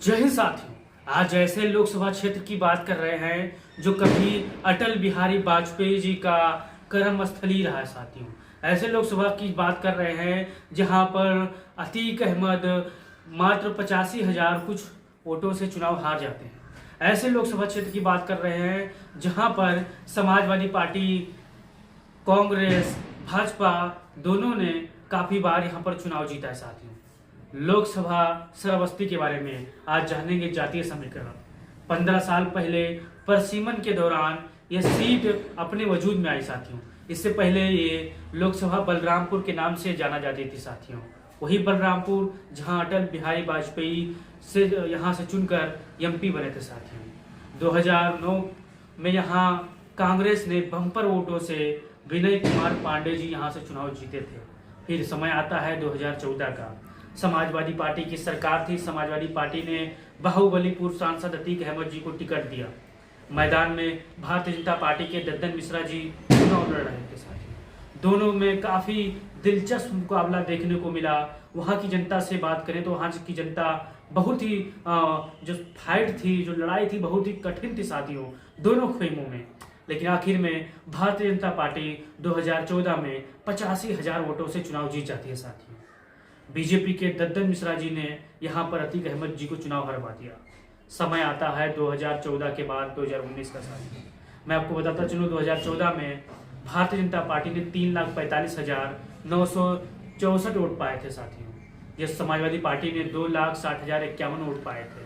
जय हिंद साथियों। आज ऐसे लोकसभा क्षेत्र की बात कर रहे हैं जो कभी अटल बिहारी वाजपेयी जी का कर्म स्थली रहा है साथियों। ऐसे लोकसभा की बात कर रहे हैं जहां पर अतीक अहमद मात्र 85,000 कुछ वोटों से चुनाव हार जाते हैं। ऐसे लोकसभा क्षेत्र की बात कर रहे हैं जहां पर समाजवादी पार्टी, कांग्रेस, भाजपा दोनों ने काफी बार यहां पर चुनाव जीता है साथियों। लोकसभा श्रावस्ती के बारे में आज जानेंगे। जातीय समीकरण 15 साल पहले परसीमन के दौरान यह सीट अपने वजूद में आई साथियों। इससे पहले ये लोकसभा बलरामपुर के नाम से जाना जाती थी साथियों। वही बलरामपुर जहां अटल बिहारी वाजपेयी से यहां से चुनकर एमपी बने थे साथियों। 2009 में यहां कांग्रेस ने बम्पर वोटों से विनय कुमार पांडे जी यहां से चुनाव जीते थे। फिर समय आता है 2014 का। समाजवादी पार्टी की सरकार थी। समाजवादी पार्टी ने बाहुबलीपुर सांसद अतीक अहमद जी को टिकट दिया। मैदान में भारतीय जनता पार्टी के दद्दन मिश्रा जी चुनाव लड़ रहे थे साथियों। दोनों में काफी दिलचस्प मुकाबला देखने को मिला। वहां की जनता से बात करें तो वहां की जनता बहुत ही जो फाइट थी, जो लड़ाई थी, बहुत ही कठिन थी साथियों दोनों खेमों में। लेकिन आखिर में भारतीय जनता पार्टी 2014 में 85,000 वोटों से चुनाव जीत जाती है साथियों। बीजेपी के दद्दन मिश्रा जी ने यहां पर अतीक अहमद जी को चुनाव हरवा दिया। समय आता है 2014 के बाद 2019 का साल। मैं आपको बताता चलूं 2014 में भारतीय जनता पार्टी ने 3,45,964 वोट पाए थे साथियों। ये समाजवादी पार्टी ने 2,60,051 वोट पाए थे।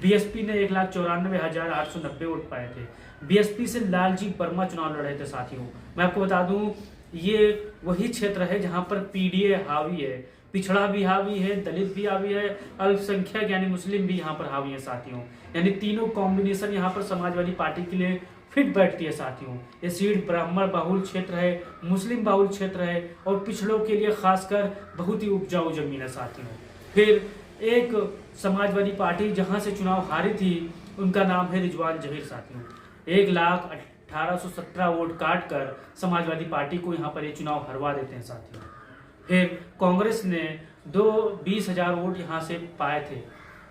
बीएसपी ने 1,94,890 वोट पाए थे। बीएसपी से लालजी वर्मा चुनाव लड़ रहे थे साथियों। मैं आपको बता दूं ये वही क्षेत्र है जहां पर पीडीए हावी है, पिछड़ा भी हावी है, दलित भी हावी है, अल्पसंख्यक यानी मुस्लिम भी यहाँ पर हावी है साथियों। यानी तीनों कॉम्बिनेशन यहाँ पर समाजवादी पार्टी के लिए फिट बैठती है साथियों। ये सीट ब्राह्मण बाहुल क्षेत्र है, मुस्लिम बाहुल क्षेत्र है और पिछड़ों के लिए खासकर बहुत ही उपजाऊ जमीन है साथियों। फिर एक समाजवादी पार्टी जहां से चुनाव हारी थी उनका नाम है रिजवान जहीर साथियों। 1,18,17 वोट काट कर समाजवादी पार्टी को यहाँ पर ये चुनाव हरवा देते हैं साथियों। फिर कांग्रेस ने 20,000 वोट यहाँ से पाए थे।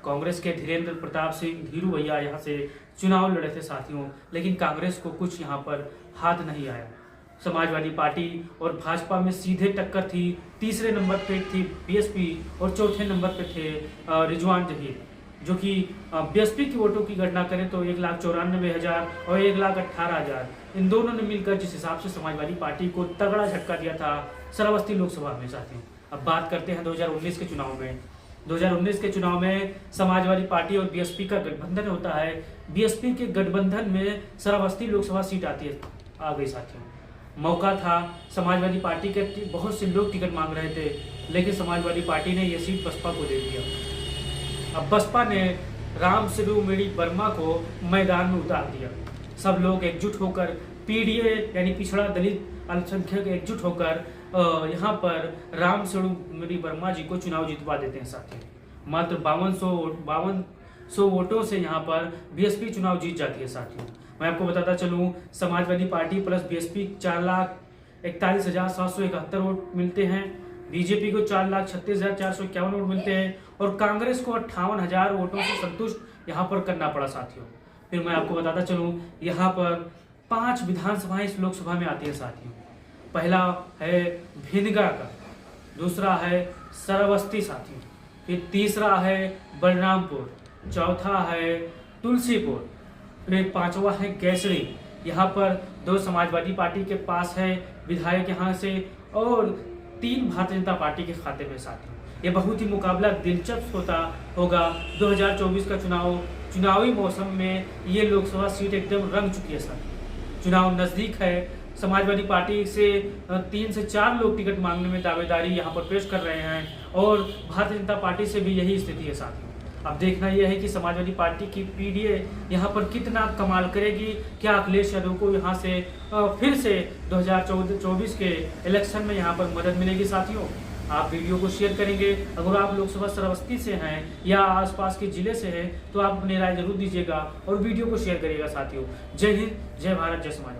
कांग्रेस के धीरेन्द्र प्रताप सिंह धीरू भैया यहाँ से चुनाव लड़े थे साथियों। लेकिन कांग्रेस को कुछ यहाँ पर हाथ नहीं आया। समाजवादी पार्टी और भाजपा में सीधे टक्कर थी। तीसरे नंबर पे थी बीएसपी और चौथे नंबर पे थे रिजवान जहीर, जो कि बीएसपी की वोटों की गणना करें तो 1,94,000 और 1,18,000 इन दोनों ने मिलकर जिस हिसाब से समाजवादी पार्टी को तगड़ा झटका दिया था श्रावस्ती लोकसभा में साथियों। अब बात करते हैं 2019 के चुनाव में। 2019 के चुनाव में समाजवादी पार्टी और बीएसपी का गठबंधन होता है। बीएसपी के गठबंधन में श्रावस्ती लोकसभा सीट आ गई साथियों। मौका था, समाजवादी पार्टी के बहुत से लोग टिकट मांग रहे थे, लेकिन समाजवादी पार्टी ने यह सीट बसपा को दे दिया। अब बसपा ने राम सिरुमेड़ी वर्मा को मैदान में उतार दिया। सब लोग एकजुट होकर पीडीए यानी पिछड़ा दलित अल्पसंख्यक एकजुट होकर यहाँ पर राम सिरुमेड़ी वर्मा जी को चुनाव जितवा देते हैं साथियों। मात्र 5200 वोटों से यहाँ पर बीएसपी चुनाव जीत जाती है साथियों। मैं आपको बताता चलूं Samajwadi party plus BSP 4,41,771 vote मिलते हैं। बीजेपी को 4,36,451 वोट मिलते हैं और कांग्रेस को 58,000 वोटों से संतुष्ट यहाँ पर करना पड़ा साथियों। फिर मैं आपको बताता चलूं यहाँ पर 5 विधानसभाएं इस लोकसभा में आती है साथियों। पहला है भिनगा का, दूसरा है श्रावस्ती साथियों, फिर तीसरा है बलरामपुर, चौथा है तुलसीपुर, फिर पांचवा है गैसड़ी। यहाँ पर 2 समाजवादी पार्टी के पास है विधायक यहाँ से और 3 भारतीय जनता पार्टी के खाते में साथियों। ये बहुत ही मुकाबला दिलचस्प होगा। 2024 का चुनावी मौसम में ये लोकसभा सीट एकदम रंग चुकी है साथियों। चुनाव नजदीक है। समाजवादी पार्टी से 3 से 4 लोग टिकट मांगने में दावेदारी यहाँ पर पेश कर रहे हैं और भारतीय जनता पार्टी से भी यही स्थिति है साथियों। अब देखना यह है कि समाजवादी पार्टी की पीडीए यहाँ पर कितना कमाल करेगी। क्या अखिलेश यादव को यहाँ से फिर से 2024 के इलेक्शन में यहाँ पर मदद मिलेगी साथियों। आप वीडियो को शेयर करेंगे। अगर आप लोकसभा श्रावस्ती से हैं या आसपास के जिले से हैं तो आप अपनी राय जरूर दीजिएगा और वीडियो को शेयर करिएगा साथियों। जय हिंद, जय भारत, जय समाजवाद।